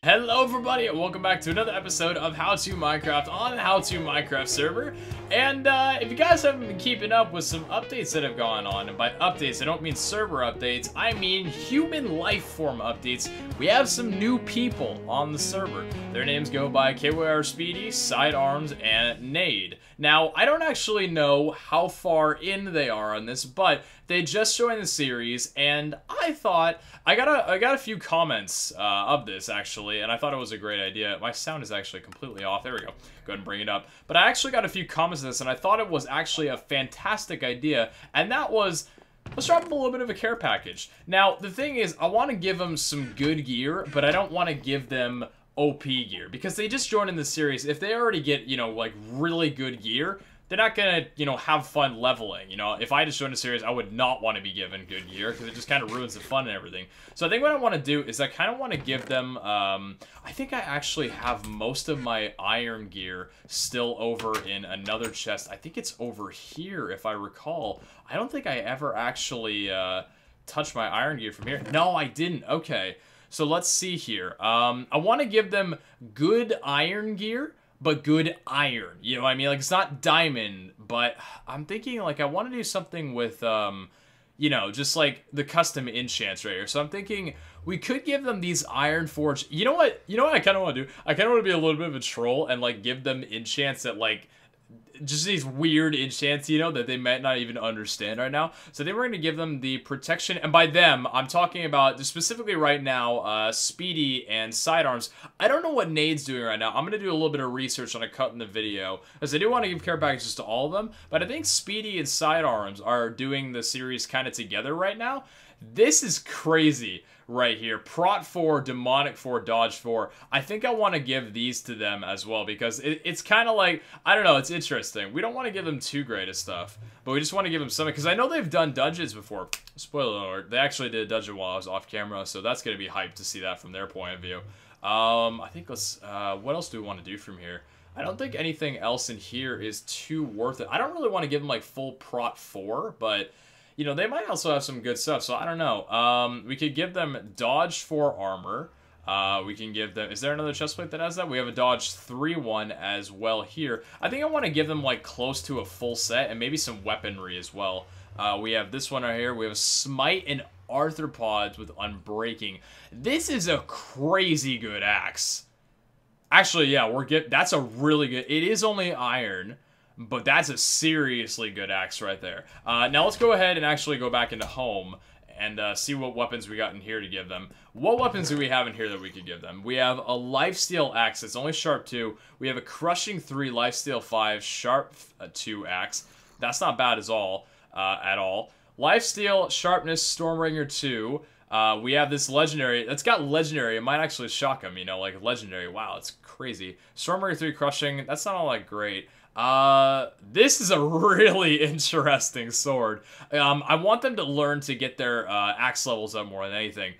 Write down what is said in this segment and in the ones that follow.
Hello everybody and welcome back to another episode of How To Minecraft on the How To Minecraft server. And if you guys haven't been keeping up with some updates that have gone on, and by updates I don't mean server updates, I mean human life form updates, we have some new people on the server. Their names go by KYR Speedy, Sidearms, and Nade. Now, I don't actually know how far in they are on this, but they just joined the series, and I thought, I got a few comments of this, actually, and I thought it was a great idea. My sound is actually completely off. There we go. Go ahead and bring it up. But I actually got a few comments of this, and I thought it was actually a fantastic idea, and that was, let's drop them a little bit of a care package. Now, the thing is, I want to give them some good gear, but I don't want to give them OP gear, because they just joined in the series. If they already get, you know, like, really good gear, they're not gonna, you know, have fun leveling. You know, if I just joined a series, I would not want to be given good gear, because it just kind of ruins the fun and everything. So I think what I want to do is I kind of want to give them, I think I actually have most of my iron gear still over in another chest. I think it's over here, if I recall. I don't think I ever actually touched my iron gear from here. No, I didn't. Okay. So let's see here. I want to give them good iron gear, but good iron. You know what I mean? Like, it's not diamond, but I'm thinking, like, I want to do something with, you know, just, like, the custom enchants right here. So I'm thinking we could give them these iron forge. You know what? You know what I kind of want to do? I kind of want to be a little bit of a troll and, like, give them enchants that, like, just these weird enchants, you know, that they might not even understand right now. So then we're going to give them the protection, and by them, I'm talking about, specifically right now, Speedy and Sidearms. I don't know what Nade's doing right now. I'm going to do a little bit of research on a cut in the video, because I do want to give care packages to all of them, but I think Speedy and Sidearms are doing the series kind of together right now. This is crazy right here. Prot 4, Demonic 4, Dodge 4. I think I want to give these to them as well, because it's kind of like, I don't know, it's interesting. We don't want to give them too great of stuff, but we just want to give them something, because I know they've done dungeons before. Spoiler alert, they actually did a dungeon while I was off camera, so that's going to be hyped to see that from their point of view. I think let's, what else do we want to do from here? I don't think anything else in here is too worth it. I don't really want to give them like full Prot 4, but you know, they might also have some good stuff, so I don't know. We could give them Dodge 4 armor. We can give them... Is there another chestplate that has that? We have a Dodge 3 one as well here. I think I want to give them, like, close to a full set, and maybe some weaponry as well. We have this one right here. We have Smite and Arthropods with Unbreaking. This is a crazy good axe. Actually, yeah, that's a really good... It is only iron, but that's a seriously good axe right there. Now let's go ahead and actually go back into home and see what weapons we got in here to give them. What weapons do we have in here that we could give them? We have a Lifesteal axe. It's only sharp 2. We have a Crushing 3, Lifesteal 5, sharp 2 axe. That's not bad at all. Lifesteal, sharpness, Stormbringer 2. We have this legendary. That's got legendary. It might actually shock them, you know, like legendary. Wow, it's crazy. Stormbringer 3, Crushing. That's not all that great. This is a really interesting sword. I want them to learn to get their axe levels up more than anything.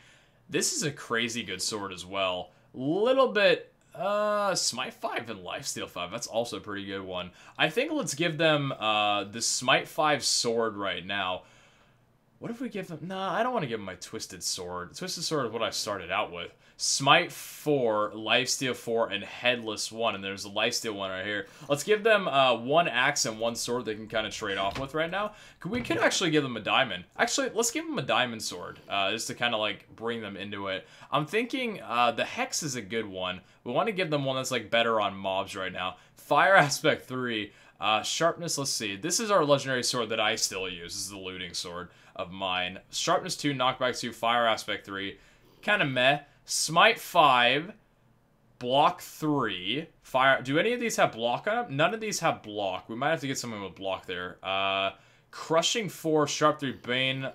This is a crazy good sword as well. Little bit, Smite 5 and Lifesteal 5. That's also a pretty good one. I think let's give them the Smite 5 sword right now. What if we give them... Nah, I don't want to give them my Twisted Sword. Twisted Sword is what I started out with. Smite 4, Lifesteal 4, and Headless 1. And there's a Lifesteal 1 right here. Let's give them one axe and one sword they can kind of trade off with right now. We could actually give them a diamond. Actually, let's give them a diamond sword. Just to kind of like bring them into it. I'm thinking the Hex is a good one. We want to give them one that's like better on mobs right now. Fire Aspect 3. Sharpness, let's see. This is our legendary sword that I still use. This is the looting sword of mine. Sharpness 2, Knockback 2, Fire Aspect 3. Kind of meh. Smite 5, Block 3, Fire... Do any of these have block on them? None of these have block. We might have to get something with block there. Crushing 4, Sharp 3, Bane...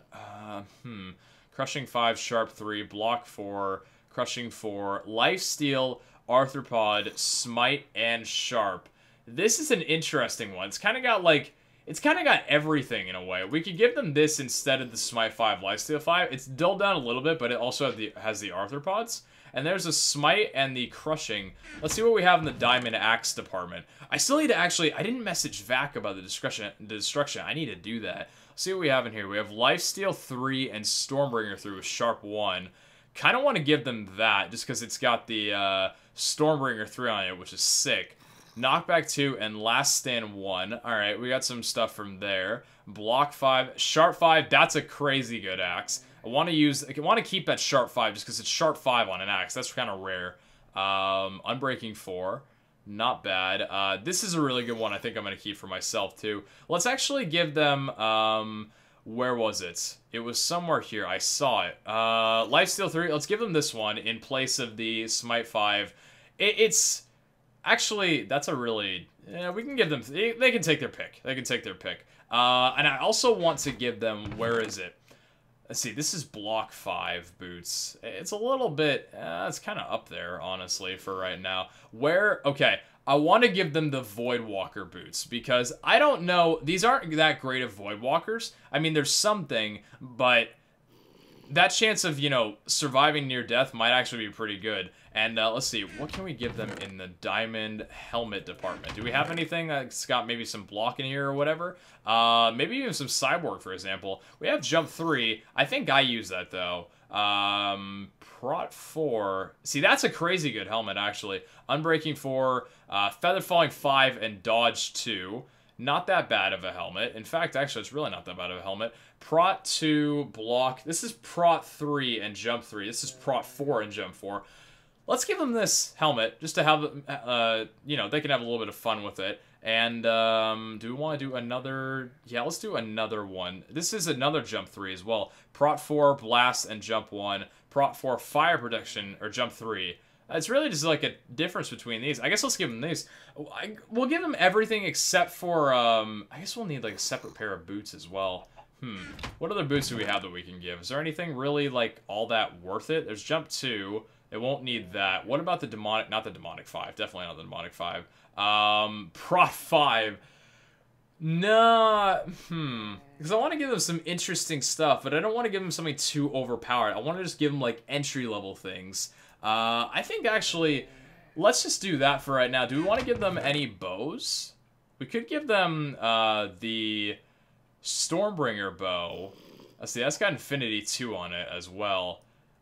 Crushing 5, Sharp 3, Block 4, Crushing 4, Lifesteal, Arthropod, Smite, and Sharp. This is an interesting one. It's kind of got, like... It's kind of got everything in a way. We could give them this instead of the Smite 5, Lifesteal 5. It's dulled down a little bit, but it also has the Arthropods. And there's a Smite and the Crushing. Let's see what we have in the Diamond Axe department. I still need to actually... I didn't message Vac about the destruction. I need to do that. Let's see what we have in here. We have Lifesteal 3 and Stormbringer 3 with Sharp 1. Kind of want to give them that, just because it's got the Stormbringer 3 on it, which is sick. Knockback 2 and Last Stand 1. Alright, we got some stuff from there. Block 5. Sharp 5, that's a crazy good axe. I want to keep that Sharp 5 just because it's Sharp 5 on an axe. That's kind of rare. Unbreaking 4. Not bad. This is a really good one I think I'm going to keep for myself, too. Let's actually give them, where was it? It was somewhere here. I saw it. Lifesteal 3. Let's give them this one in place of the Smite 5. It's... Actually, that's a really... we can give them... They can take their pick. They can take their pick. And I also want to give them... Where is it? Let's see. This is block 5 boots. It's a little bit... it's kind of up there, honestly, for right now. Where... Okay. I want to give them the Voidwalker boots. Because I don't know... These aren't that great of Voidwalkers. I mean, there's something, but... That chance of, you know, surviving near death might actually be pretty good. And let's see, what can we give them in the diamond helmet department? Do we have anything that's got maybe some block in here or whatever? Maybe even some cyborg, for example. We have jump 3. I think I use that, though. Prot 4. See, that's a crazy good helmet, actually. Unbreaking 4, feather falling 5, and dodge 2. Not that bad of a helmet. In fact, actually, it's really not that bad of a helmet. Prot 2, block. This is Prot 3 and jump 3. This is Prot 4 and jump 4. Let's give them this helmet, just to have, you know, they can have a little bit of fun with it. And, do we want to do another... Yeah, let's do another one. This is another jump 3 as well. Prot 4, blast, and jump 1. Prot 4, fire protection, or jump 3. It's really just like a difference between these. I guess let's give them these. We'll give them everything except for, I guess we'll need like a separate pair of boots as well. What other boots do we have that we can give? Is there anything really like all that worth it? There's jump 2. It won't need that. What about the demonic, not the demonic 5. Definitely not the demonic 5. Prot 5. Nah, because I want to give them some interesting stuff, but I don't want to give them something too overpowered. I want to just give them like entry-level things. I think, actually, let's just do that for right now. Do we want to give them any bows? We could give them, the Stormbringer bow. Let's see, that's got Infinity 2 on it as well.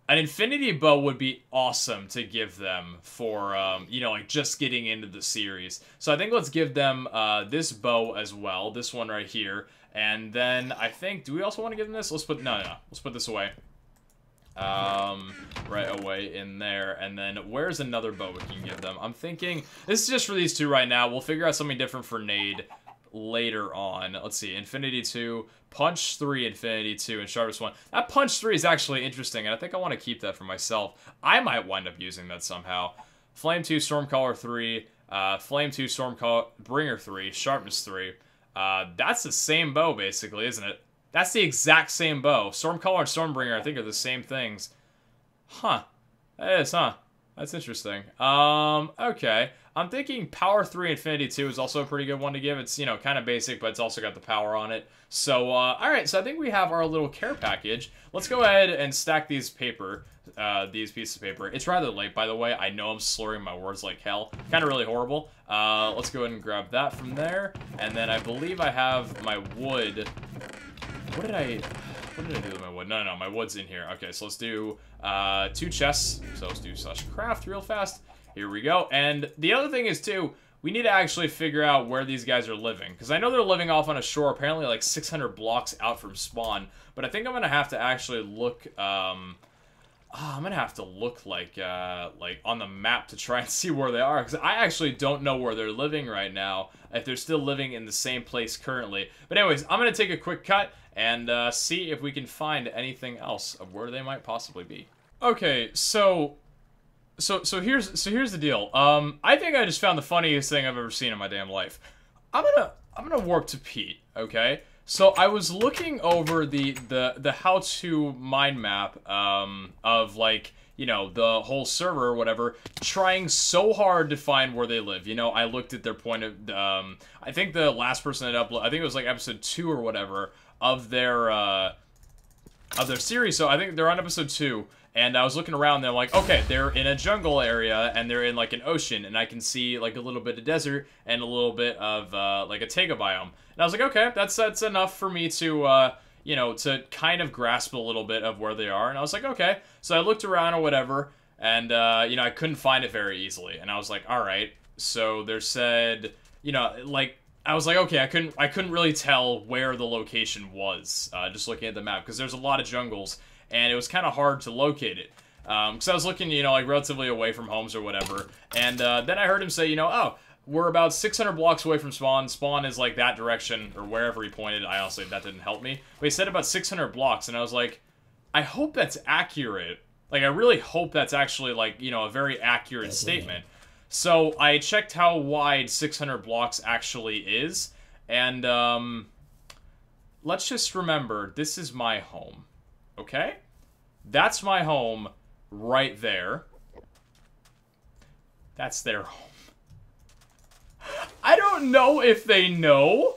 An Infinity bow would be awesome to give them for, you know, like, just getting into the series. So I think let's give them, this bow as well. This one right here. And then, I think, do we also want to give them this? Let's put, no. Let's put this away. Right away in there. And then where's another bow we can give them? I'm thinking this is just for these two right now. We'll figure out something different for Nade later on. Let's see, Infinity 2, Punch 3, Infinity 2, and Sharpest 1. That Punch 3 is actually interesting, and I think I want to keep that for myself. I might wind up using that somehow. Flame 2, Stormcaller 3, Flame 2, Stormbringer 3, Sharpness 3. That's the same bow, basically, isn't it? That's the exact same bow. Stormcaller and Stormbringer, I think, are the same things. Huh. That is, huh? That's interesting. Okay. I'm thinking Power 3 Infinity 2 is also a pretty good one to give. It's, you know, kind of basic, but it's also got the power on it. So, alright, so I think we have our little care package. Let's go ahead and stack these pieces of paper. It's rather late, by the way. I know I'm slurring my words like hell. Kind of really horrible. Let's go ahead and grab that from there. And then I believe I have my wood. What did I do with my wood? No, my wood's in here. Okay, so let's do 2 chests. So let's do /craft real fast. Here we go. And the other thing is, too, we need to actually figure out where these guys are living. Because I know they're living off on a shore, apparently like 600 blocks out from spawn. But I think I'm going to have to actually look... I'm going to have to look like on the map to try and see where they are. Because I actually don't know where they're living right now. If they're still living in the same place currently. But anyways, I'm going to take a quick cut and see if we can find anything else of where they might possibly be. Okay, so here's the deal. I think I just found the funniest thing I've ever seen in my damn life. I'm gonna warp to Pete, okay? So I was looking over the how-to mind map of, like, you know, the whole server or whatever, trying so hard to find where they live. You know, I looked at their point of, I think the last person that uploaded, I think it was like episode 2 or whatever of their series. So I think they're on episode 2. And I was looking around and I'm like, okay, they're in a jungle area and they're in like an ocean and I can see like a little bit of desert and a little bit of like a taiga biome. And I was like, okay, that's enough for me to, you know, to kind of grasp a little bit of where they are. And I was like, okay. So I looked around or whatever, and, you know, I couldn't find it very easily. And I was like, all right. So there said, you know, like, I was like, okay, I couldn't really tell where the location was, just looking at the map, because there's a lot of jungles, and it was kind of hard to locate it. Because I was looking, you know, like, relatively away from homes or whatever, and then I heard him say, you know, oh, we're about 600 blocks away from spawn. Spawn is, like, that direction, or wherever he pointed. I honestly, that didn't help me. But he said about 600 blocks, and I was like, I hope that's accurate. Like, I really hope that's actually, like, you know, a very accurate statement. So, I checked how wide 600 blocks actually is, and, let's just remember, this is my home, okay? That's my home right there. That's their home. I don't know if they know,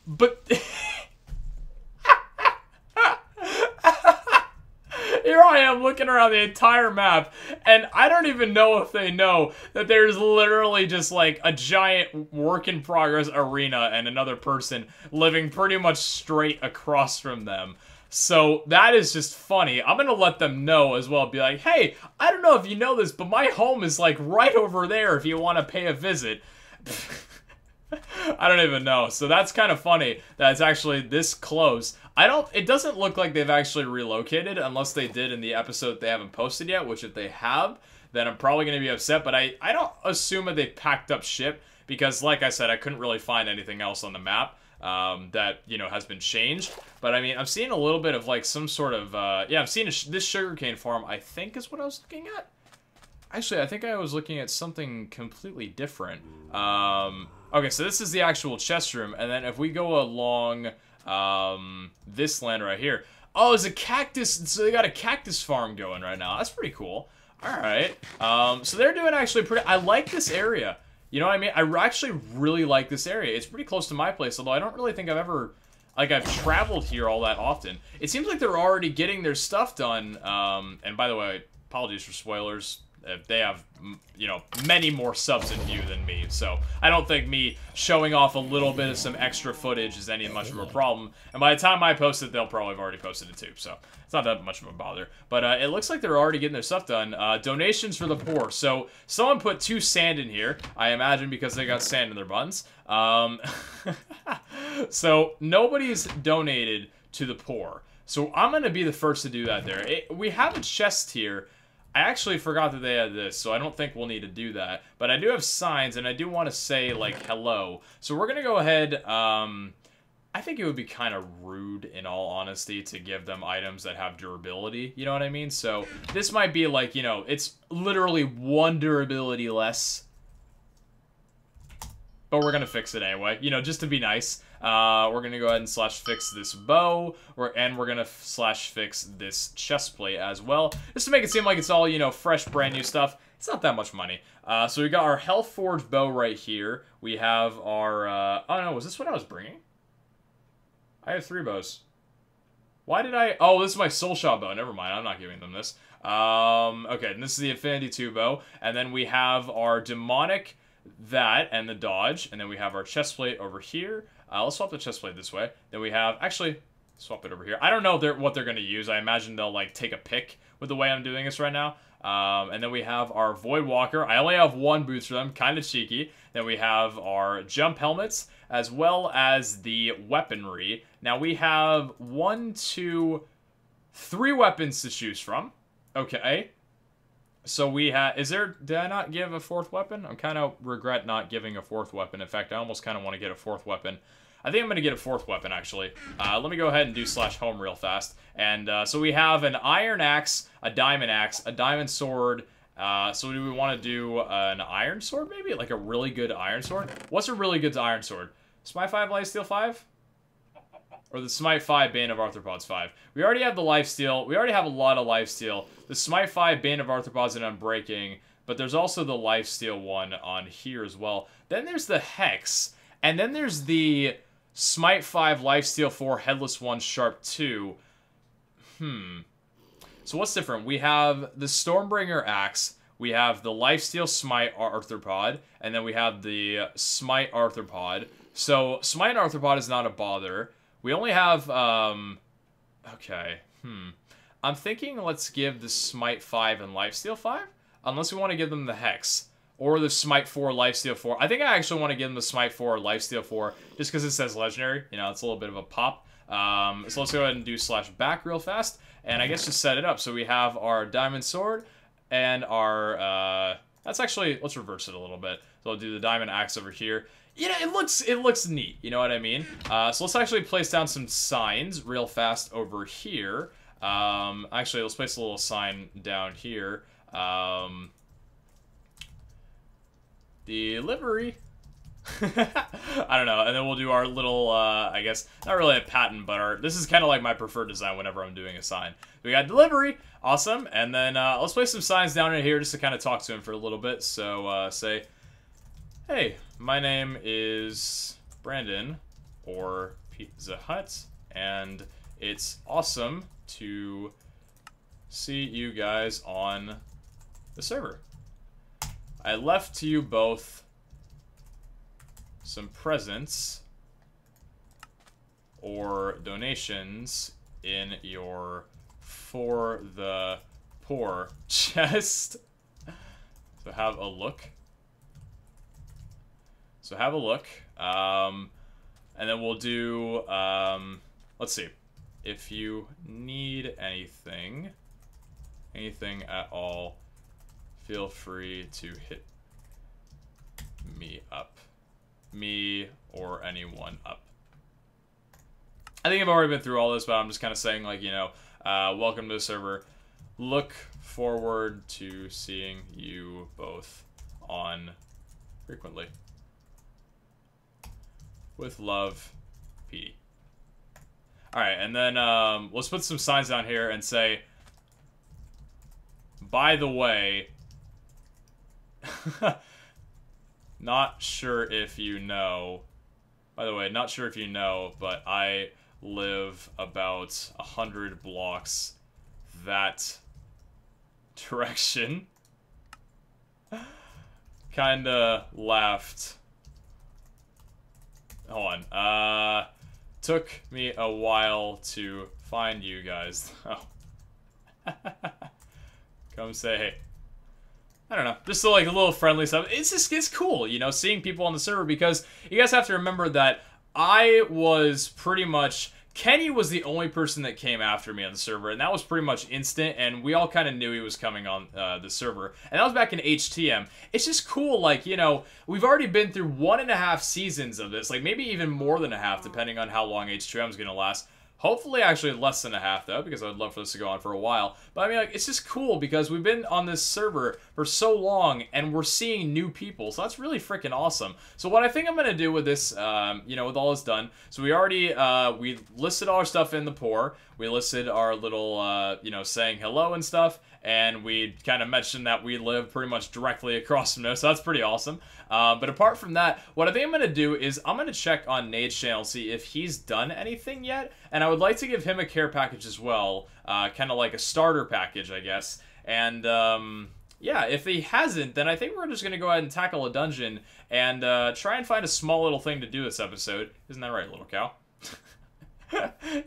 but... Here I am looking around the entire map, and I don't even know if they know that there's literally just like a giant work-in-progress arena and another person living pretty much straight across from them. So that is just funny. I'm gonna let them know as well, be like, hey, I don't know if you know this, but my home is like right over there if you want to pay a visit. I don't even know. So that's kind of funny that it's actually this close. It doesn't look like they've actually relocated unless they did in the episode they haven't posted yet, which if they have, then I'm probably going to be upset. But I don't assume that they packed up ship because, like I said, I couldn't really find anything else on the map that, you know, has been changed. But I mean, I'm seeing a little bit of like some sort of, yeah, I'm seeing this sugarcane farm, I think is what I was looking at. Actually, I think I was looking at something completely different. Okay, so this is the actual chest room, and then if we go along this land right here, oh, there's a cactus. So they got a cactus farm going right now. That's pretty cool. All right. So they're doing actually pretty. I like this area. You know what I mean? I actually really like this area. It's pretty close to my place, although I don't really think I've ever I've traveled here all that often. It seems like they're already getting their stuff done. And by the way, apologies for spoilers. They have, you know, many more subs in view than me, so I don't think me showing off a little bit of some extra footage is any much of a problem. And by the time I post it, they'll probably have already posted it too, so it's not that much of a bother. But it looks like they're already getting their stuff done. Donations for the poor. So someone put 2 sand in here, I imagine because they got sand in their buns. So nobody's donated to the poor. So I'm going to be the first to do that there. We have a chest here. I actually forgot that they had this, so I don't think we'll need to do that. But I do have signs, and I do want to say, like, hello. So we're going to go ahead, I think it would be kind of rude, in all honesty, to give them items that have durability, you know what I mean? So this might be, like, you know, it's literally 1 durability less. But we're going to fix it anyway, you know, just to be nice. We're going to go ahead and /fix this bow, and we're going to /fix this chest plate as well, just to make it seem like it's all, you know, fresh, brand new stuff. It's not that much money. So we got our Health Forge bow right here. We have our, oh no, was this what I was bringing? I have 3 bows. Why did I, oh, this is my Soul Shot bow. Never mind, I'm not giving them this. Okay, and this is the Infinity 2 bow, and then we have our Demonic, that, and the dodge, and then we have our chest plate over here. Let's swap the chest plate this way. Then we have, actually, swap it over here. I don't know what they're going to use. I imagine they'll, like, take a pick with the way I'm doing this right now. And then we have our Void Walker. I only have 1 boots for them, kind of cheeky. Then we have our jump helmets, as well as the weaponry. Now we have 1, 2, 3 weapons to choose from. Okay. So we have, did I not give a 4th weapon? I kind of regret not giving a 4th weapon. In fact, I almost kind of want to get a 4th weapon. I think I'm going to get a 4th weapon, actually. Let me go ahead and do /home real fast. And so we have an iron axe, a diamond sword. So do we want to do an iron sword, maybe? Like a really good iron sword? What's a really good iron sword? Smite 5, Lifesteal 5? Or the Smite 5, Bane of Arthropods 5. We already have the Lifesteal. We already have a lot of Lifesteal. The Smite 5, Bane of Arthropods and Unbreaking. But there's also the Lifesteal one on here as well. Then there's the Hex. And then there's the Smite 5, Lifesteal 4, Headless 1, Sharp 2. So what's different? We have the Stormbringer Axe. We have the Lifesteal Smite Arthropod. And then we have the Smite Arthropod. So Smite Arthropod is not a bother. We only have, okay, I'm thinking let's give the Smite 5 and Lifesteal 5, unless we want to give them the Hex. Or the Smite 4, Lifesteal 4. I think I actually want to give them the Smite 4 or Lifesteal 4, just because it says Legendary. You know, it's a little bit of a pop. So let's go ahead and do /back real fast, and I guess just set it up. So we have our Diamond Sword, and our, that's actually, let's reverse it a little bit. So I'll do the Diamond Axe over here. You know, it looks neat, you know what I mean? So let's actually place down some signs real fast over here. Actually, let's place a little sign down here. Delivery. I don't know, and then we'll do our little, I guess, not really a patent, but this is kind of like my preferred design whenever I'm doing a sign. We got delivery, awesome, and then let's place some signs down in here just to kind of talk to him for a little bit. So say, hey, my name is Brandon, or Pizza Hut, and it's awesome to see you guys on the server. I left you both some presents or donations in your For the Poor chest. So have a look. And then we'll do, let's see. If you need anything at all, feel free to hit me up. Me or anyone up. I think I've already been through all this, but I'm just kind of saying, like, you know, welcome to the server. Look forward to seeing you both on frequently. With love, Petey. Alright, and then let's put some signs down here and say, by the way, not sure if you know, but I live about 100 blocks that direction. Kinda laughed. Hold on. Took me a while to find you guys, though. Come say hey. I don't know, just like a little friendly stuff. It's cool, you know, seeing people on the server, because you guys have to remember that I was pretty much, Kenny was the only person that came after me on the server, and that was pretty much instant, and we all kind of knew he was coming on the server, and that was back in HTM. It's just cool, like, you know, we've already been through 1.5 seasons of this, like maybe even more than a half, depending on how long HTM is going to last. Hopefully, actually less than a half, though, because I'd love for this to go on for a while. But, I mean, like, it's just cool, because we've been on this server for so long, and we're seeing new people, so that's really freaking awesome. So what I think I'm going to do with this, you know, with all this done, so we already, we listed all our stuff in the pour, we listed our little, you know, saying hello and stuff, and we kind of mentioned that we live pretty much directly across from there, so that's pretty awesome. But apart from that, what I think I'm going to do is I'm going to check on Nade's channel, see if he's done anything yet, and I would like to give him a care package as well, kind of like a starter package, I guess. And, yeah, if he hasn't, then I think we're just going to go ahead and tackle a dungeon and try and find a small little thing to do this episode. Isn't that right, little cow?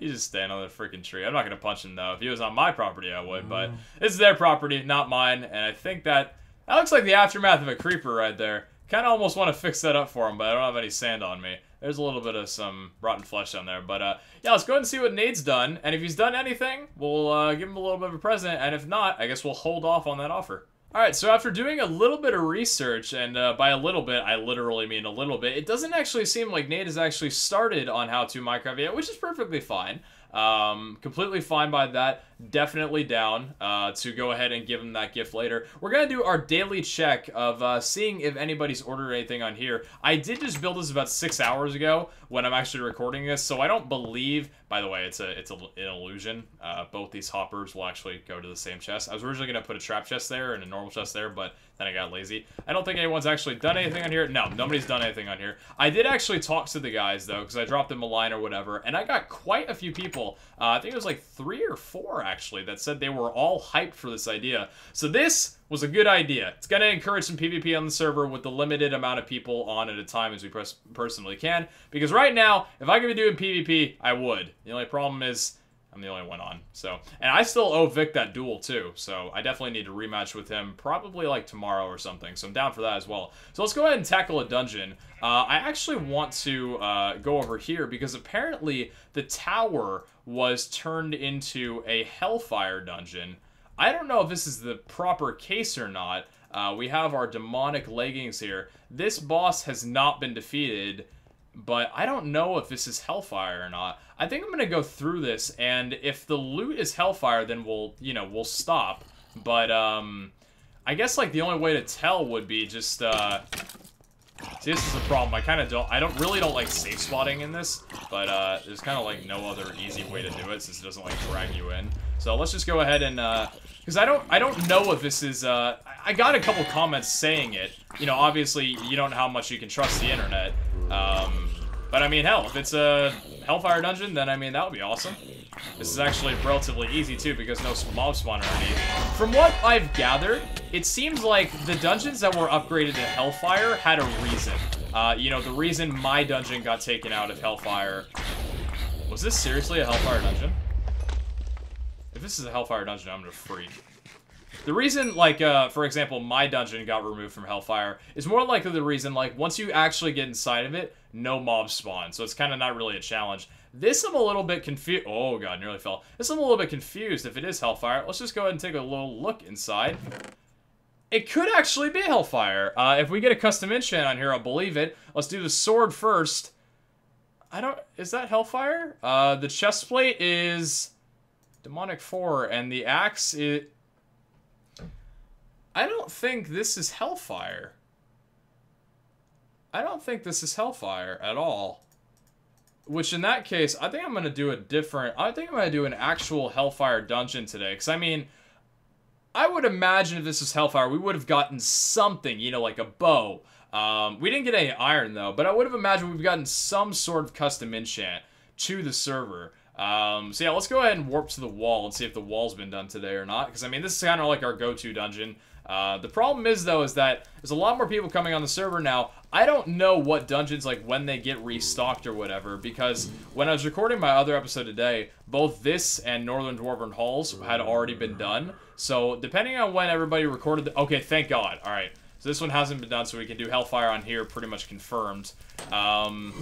He's just staying on the freaking tree. I'm not going to punch him, though. If he was on my property, I would, but this is their property, not mine, and I think that looks like the aftermath of a creeper right there. Kind of almost want to fix that up for him, but I don't have any sand on me. There's a little bit of some rotten flesh down there, but yeah, let's go ahead and see what Nade's done, and if he's done anything, we'll give him a little bit of a present, and if not, I guess we'll hold off on that offer. Alright, so after doing a little bit of research, and by a little bit, I literally mean a little bit, it doesn't actually seem like Nade has actually started on How to Minecraft yet, which is perfectly fine. Completely fine by that. Definitely down to go ahead and give him that gift later. We're gonna do our daily check of seeing if anybody's ordered anything on here. I did just build this about 6 hours ago when I'm actually recording this, so I don't believe, by the way, it's an illusion. Both these hoppers will actually go to the same chest. I was originally gonna put a trap chest there and a normal chest there, but then I got lazy. I don't think anyone's actually done anything on here. No, nobody's done anything on here. I did actually talk to the guys, though, because I dropped them a line or whatever, and I got quite a few people. I think it was like 3 or 4, actually, that said they were all hyped for this idea. So this was a good idea. It's going to encourage some PvP on the server with the limited amount of people on at a time as we personally can. Because right now, if I could be doing PvP, I would. The only problem is I'm the only one on. So, and I still owe Vic that duel too. So I definitely need to rematch with him probably like tomorrow or something. So I'm down for that as well. So let's go ahead and tackle a dungeon. I actually want to go over here because apparently the tower was turned into a Hellfire dungeon. I don't know if this is the proper case or not. We have our demonic leggings here. This boss has not been defeated, but I don't know if this is Hellfire or not. I think I'm going to go through this, and if the loot is Hellfire, then we'll, you know, we'll stop. But, I guess, like, the only way to tell would be just, see, this is the problem. I really don't like safe spotting in this, but, there's kind of, like, no other easy way to do it since it doesn't, like, drag you in. So let's just go ahead and, because I don't know if this is, I got a couple comments saying it. You know, obviously, you don't know how much you can trust the internet. But I mean, hell, if it's a Hellfire dungeon, then I mean, that would be awesome. This is actually relatively easy too, because no mob spawn or anything. From what I've gathered, it seems like the dungeons that were upgraded to Hellfire had a reason. You know, the reason my dungeon got taken out of Hellfire... Was this seriously a Hellfire dungeon? If this is a Hellfire dungeon, I'm gonna freak. The reason, like, for example, my dungeon got removed from Hellfire is more likely the reason, like, once you actually get inside of it, no mobs spawn, so it's kind of not really a challenge. This I'm a little bit confused. Oh god, nearly fell. This I'm a little bit confused if it is Hellfire. Let's just go ahead and take a little look inside. It could actually be Hellfire. If we get a custom enchant on here, I'll believe it. Let's do the sword first. Is that Hellfire? The chest plate is Demonic 4, and the axe is... I don't think this is Hellfire. I don't think this is Hellfire at all. Which, in that case, I think I'm going to do a different... I think I'm going to do an actual Hellfire dungeon today. Because, I mean, I would imagine if this was Hellfire, we would have gotten something, you know, like a bow. We didn't get any iron, though. But I would have imagined we've gotten some sort of custom enchant to the server. So, yeah, let's go ahead and warp to the wall and see if the wall's been done today or not. Because, I mean, this is kind of like our go-to dungeon. The problem is, though, is that there's a lot more people coming on the server now. I don't know what dungeons, like, when they get restocked or whatever, because when I was recording my other episode today, both this and Northern Dwarven Halls had already been done. So, depending on when everybody recorded the... Okay, thank God. Alright. So this one hasn't been done, so we can do Hellfire on here, pretty much confirmed. The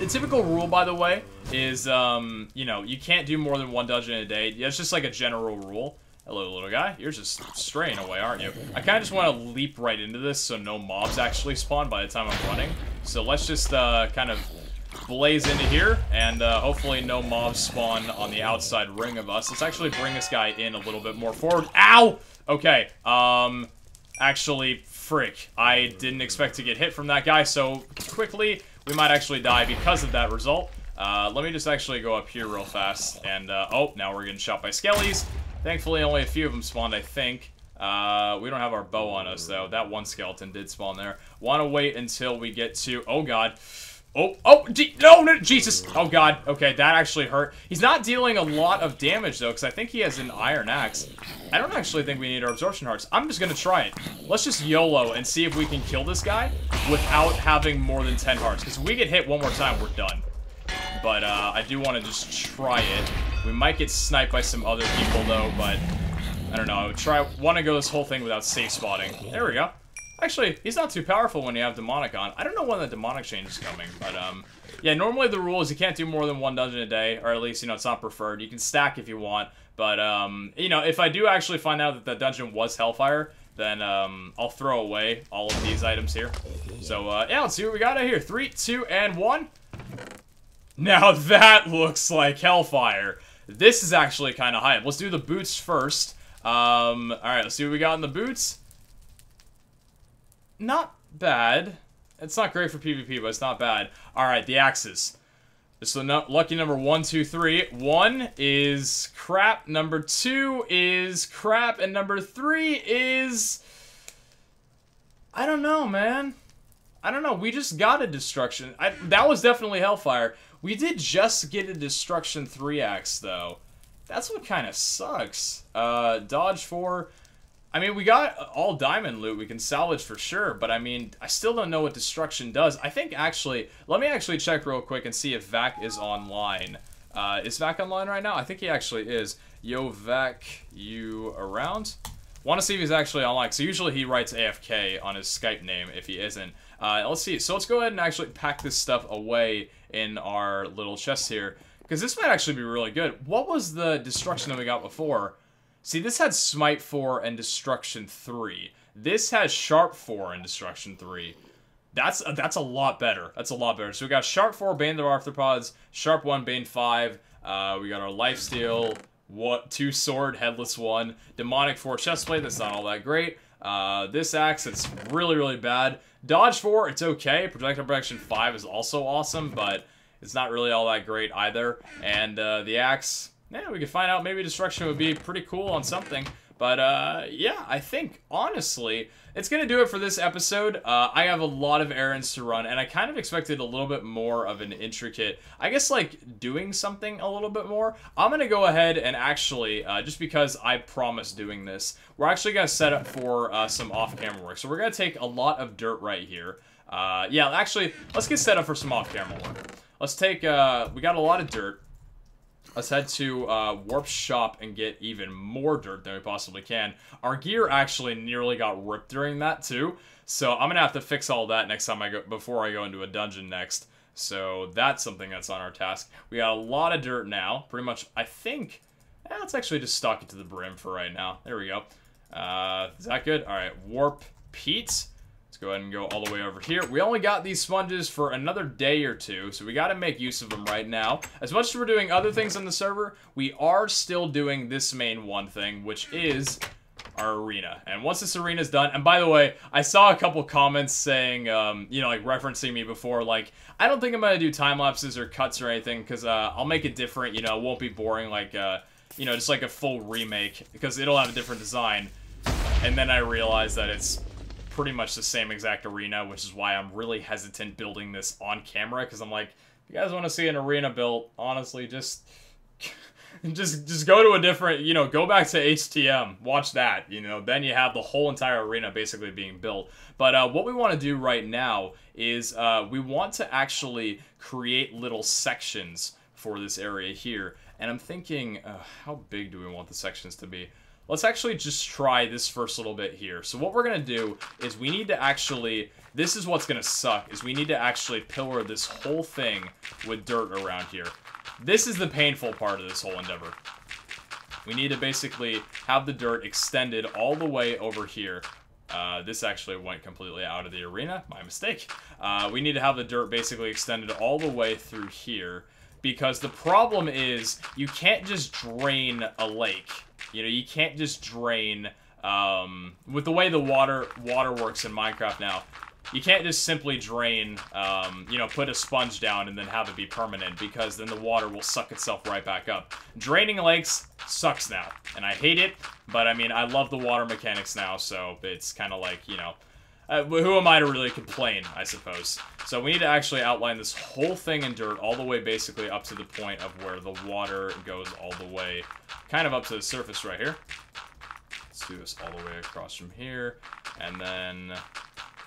typical rule, by the way, is, you know, you can't do more than one dungeon a day. That's just like a general rule. Hello, little guy. You're just straying away, aren't you? I kind of just want to leap right into this so no mobs actually spawn by the time I'm running. So let's just kind of blaze into here, and hopefully no mobs spawn on the outside ring of us. Let's actually bring this guy in a little bit more forward. Ow! Okay, actually, frick. I didn't expect to get hit from that guy, so quickly, we might actually die because of that result. Let me just actually go up here real fast, and, oh, now we're getting shot by skellies. Thankfully, only a few of them spawned, I think. We don't have our bow on us, though. That one skeleton did spawn there. Want to wait until we get to... Oh, God. Oh, no, Jesus. Oh, God. Okay, that actually hurt. He's not dealing a lot of damage, though, because I think he has an iron axe. I don't actually think we need our absorption hearts. I'm just going to try it. Let's just YOLO and see if we can kill this guy without having more than 10 hearts. Because if we get hit one more time, we're done. But I do want to just try it. We might get sniped by some other people, though, but I don't know. I want to go this whole thing without safe spotting. There we go. Actually, he's not too powerful when you have Demonic on. I don't know when the Demonic change is coming, but, yeah, normally the rule is you can't do more than one dungeon a day, or at least, you know, it's not preferred. You can stack if you want, but, you know, if I do actually find out that the dungeon was Hellfire, then, I'll throw away all of these items here. So, yeah, let's see what we got out here. 3, 2, and 1. Now that looks like Hellfire. This is actually kind of hype. Let's do the boots first. Alright, let's see what we got in the boots. Not bad. It's not great for PvP, but it's not bad. Alright, the axes. This is lucky number 1, 2, 3. 1 is crap. Number 2 is crap. And number 3 is... I don't know, man. I don't know. We just got a destruction. That was definitely Hellfire. We did just get a Destruction 3 axe, though. That's what kind of sucks. Dodge 4. I mean, we got all diamond loot we can salvage for sure, but I mean, I still don't know what destruction does. I think actually, let me actually check real quick and see if Vac is online. Is Vac online right now? I think he actually is. Yo, Vac, you around? Want to see if he's actually online. So usually he writes AFK on his Skype name if he isn't. Let's see. So let's go ahead and actually pack this stuff away in our little chest here, because this might actually be really good. What was the destruction that we got before? See, this had Smite 4 and Destruction 3. This has Sharp 4 and Destruction 3. That's a lot better. That's a lot better. So we got Sharp 4, Bane of Arthropods, Sharp 1, Bane 5. We got our Lifesteal, 2 Sword, Headless 1, Demonic 4, Chestplate, that's not all that great. This axe, it's really, really bad. Dodge 4, it's okay. Projectile Protection 5 is also awesome, but it's not really all that great either. And the axe... yeah, we could find out maybe destruction would be pretty cool on something. But, yeah, I think, honestly, it's going to do it for this episode. I have a lot of errands to run, and I kind of expected a little bit more of an intricate, I guess, like, doing something a little bit more. I'm going to go ahead and actually, just because I promised doing this, we're actually going to set up for some off-camera work. So we're going to take a lot of dirt right here. Yeah, actually, let's get set up for some off-camera work. Let's take, we got a lot of dirt. Let's head to Warp Shop and get even more dirt than we possibly can. Our gear actually nearly got ripped during that too, so I'm gonna have to fix all that next time before I go into a dungeon next. So that's something that's on our task. We got a lot of dirt now, pretty much. I think let's actually just stock it to the brim for right now. There we go. Is that good? All right, Warp Peat. Let's go ahead and go all the way over here. We only got these sponges for another day or two, so we got to make use of them right now. As much as we're doing other things on the server, we are still doing this main one thing, which is our arena. And once this arena is done, and by the way, I saw a couple comments saying, you know, like referencing me before, like, I don't think I'm going to do time lapses or cuts or anything, because I'll make it different, you know, it won't be boring like, you know, just like a full remake, because it'll have a different design. And then I realized that it's pretty much the same exact arena, which is why I'm really hesitant building this on camera, because I'm like, if you guys want to see an arena built, honestly, just go to a different, you know, go back to HTM, watch that, you know, then you have the whole entire arena basically being built. But what we want to do right now is we want to actually create little sections for this area here, and I'm thinking, how big do we want the sections to be? Let's actually just try this first little bit here. So what we're going to do is we need to actually, this is what's going to suck, is we need to actually pillar this whole thing with dirt around here. This is the painful part of this whole endeavor. We need to basically have the dirt extended all the way over here. This actually went completely out of the arena, my mistake. We need to have the dirt basically extended all the way through here, because the problem is you can't just drain a lake. You know, you can't just drain, with the way the water works in Minecraft now, you can't just simply drain, you know, put a sponge down and then have it be permanent, because then the water will suck itself right back up. Draining lakes sucks now, and I hate it, but I mean, I love the water mechanics now, so it's kind of like, you know, who am I to really complain, I suppose. So we need to actually outline this whole thing in dirt all the way basically up to the point of where the water goes all the way kind of up to the surface right here. Let's do this all the way across from here. And then,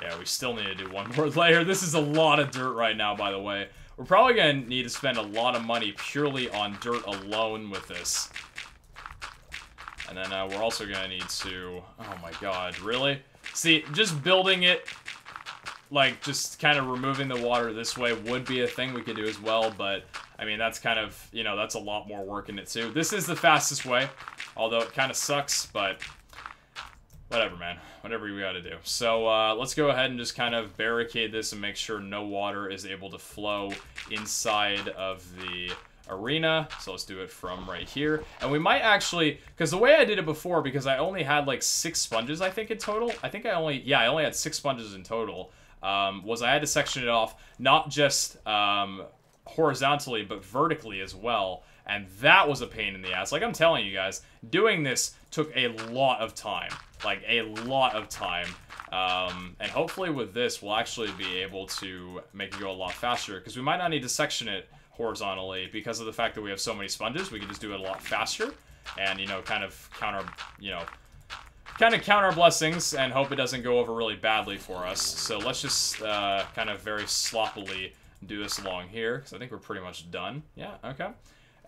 yeah, we still need to do one more layer. This is a lot of dirt right now, by the way. We're probably going to need to spend a lot of money purely on dirt alone with this. And then we're also going to need to... oh my god, really? See, just building it, like, just kind of removing the water this way would be a thing we could do as well, but, I mean, that's kind of, you know, that's a lot more work in it, too. This is the fastest way, although it kind of sucks, but whatever, man. Whatever we gotta do. So, let's go ahead and just kind of barricade this and make sure no water is able to flow inside of the arena. So let's do it from right here. And we might actually, because the way I did it before, because I only had like 6 sponges, I think, in total. I think I only had 6 sponges in total. Was I had to section it off, not just horizontally, but vertically as well. And that was a pain in the ass. Like I'm telling you guys, doing this took a lot of time. Like a lot of time. And hopefully with this, we'll actually be able to make it go a lot faster, because we might not need to section it horizontally because of the fact that we have so many sponges. We can just do it a lot faster and, you know, kind of count our blessings and hope it doesn't go over really badly for us. So let's just kind of very sloppily do this along here, because I think we're pretty much done. Yeah, okay.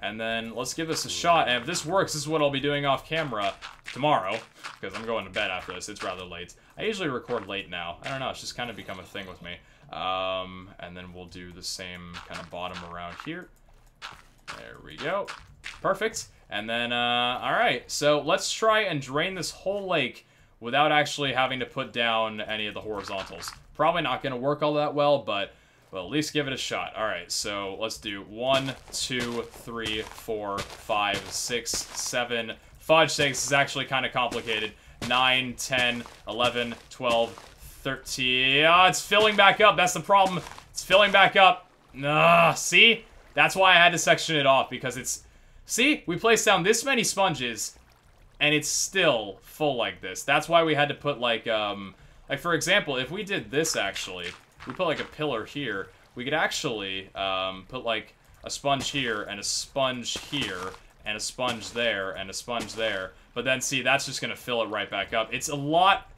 And then let's give this a shot, and if this works, this is what I'll be doing off camera tomorrow, because I'm going to bed after this. It's rather late. I usually record late now. I don't know, it's just kind of become a thing with me. And then we'll do the same kind of bottom around here. There we go. Perfect. And then, alright, so let's try and drain this whole lake without actually having to put down any of the horizontals. Probably not going to work all that well, but well, at least give it a shot. Alright, so let's do 1, 2, 3, 4, 5, 6, 7. Fudge sakes, is actually kind of complicated. 9, 10, 11, 12, 13. Ah, it's filling back up. That's the problem. It's filling back up. See? That's why I had to section it off, because it's... See? We placed down this many sponges, and it's still full like this. That's why we had to put, like, for example, if we did this, actually, we put, like, a pillar here, we could actually, put, like, a sponge here, and a sponge here, and a sponge there, and a sponge there. But then, see, that's just gonna fill it right back up. It's a lot...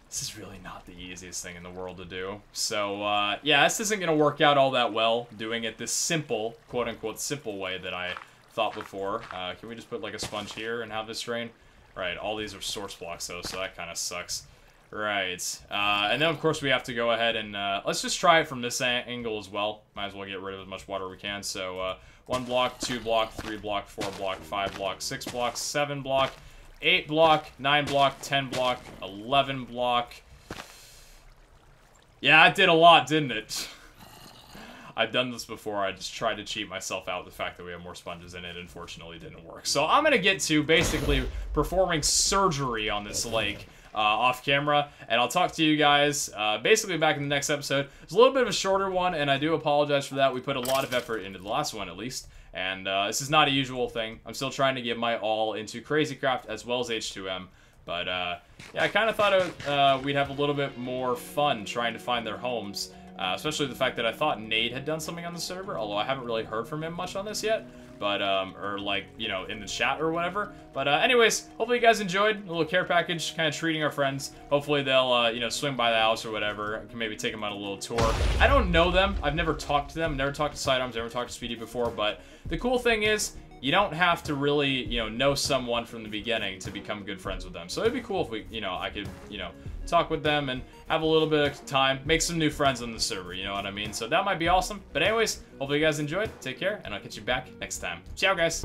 This is really not the easiest thing in the world to do. So, yeah, this isn't gonna work out all that well, doing it this simple, quote-unquote, simple way that I thought before. Can we just put, like, a sponge here and have this drain? Right, all these are source blocks, though, so that kind of sucks. Right, and then, of course, we have to go ahead and, let's just try it from this angle as well. Might as well get rid of as much water we can. So, 1 block, 2 block, 3 block, 4 block, 5 block, 6 block, 7 block, 8 block, 9 block, 10 block, 11 block. Yeah, it did a lot, didn't it? I've done this before. I just tried to cheat myself out with the fact that we have more sponges in it. Unfortunately, it didn't work. So I'm going to get to basically performing surgery on this lake off camera, and I'll talk to you guys basically back in the next episode. It's a little bit of a shorter one, and I do apologize for that. We put a lot of effort into the last one, at least. And this is not a usual thing. I'm still trying to give my all into Crazycraft as well as H2M. But, yeah, I kind of thought we'd have a little bit more fun trying to find their homes. Especially the fact that I thought Nate had done something on the server, although I haven't really heard from him much on this yet. But, or like, you know, in the chat or whatever. But, anyways, hopefully you guys enjoyed a little care package, kind of treating our friends. Hopefully they'll, you know, swing by the house or whatever. I can maybe take them on a little tour. I don't know them. I've never talked to them. Never talked to Sidearms, never talked to Speedy before. But the cool thing is, you don't have to really, you know someone from the beginning to become good friends with them. So it'd be cool if we, you know, I could, you know, talk with them and have a little bit of time, make some new friends on the server, you know what I mean? So that might be awesome. But anyways, hopefully you guys enjoyed. Take care, and I'll catch you back next time. Ciao, guys!